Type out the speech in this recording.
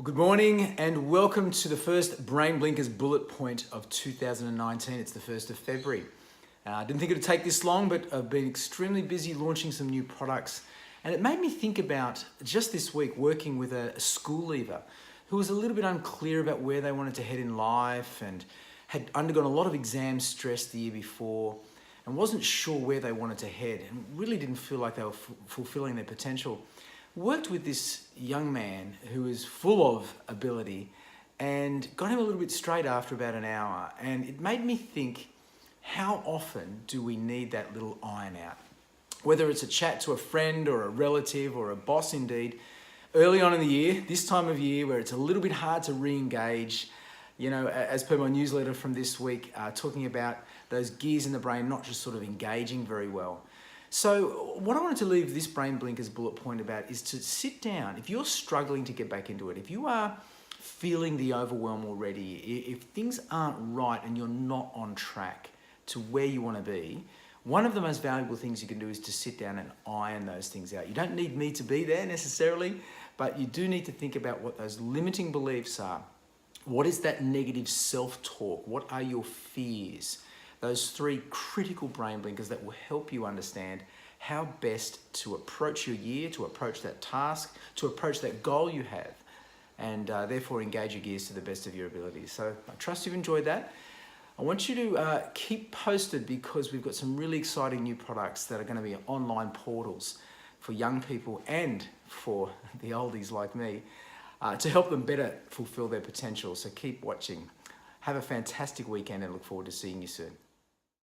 Well, good morning and welcome to the first Brain Blinkers bullet point of 2019. It's the 1st of February. I didn't think it would take this long, but I've been extremely busy launching some new products. And it made me think about just this week working with a school leaver who was a little bit unclear about where they wanted to head in life and had undergone a lot of exam stress the year before and wasn't sure where they wanted to head and really didn't feel like they were fulfilling their potential. Worked with this young man who is full of ability and got him a little bit straight after about an hour. And it made me think, how often do we need that little iron out? Whether it's a chat to a friend or a relative or a boss indeed, early on in the year, this time of year where it's a little bit hard to re-engage, you know, as per my newsletter from this week, talking about those gears in the brain not just sort of engaging very well. So what I wanted to leave this Brain Blinkers bullet point about is to sit down. If you're struggling to get back into it, if you are feeling the overwhelm already, if things aren't right and you're not on track to where you want to be, one of the most valuable things you can do is to sit down and iron those things out. You don't need me to be there necessarily, but you do need to think about what those limiting beliefs are. What is that negative self-talk? What are your fears? Those three critical brain blinkers that will help you understand how best to approach your year, to approach that task, to approach that goal you have, and therefore engage your gears to the best of your abilities. So I trust you've enjoyed that. I want you to keep posted because we've got some really exciting new products that are going to be online portals for young people and for the oldies like me to help them better fulfill their potential. So keep watching. Have a fantastic weekend and look forward to seeing you soon.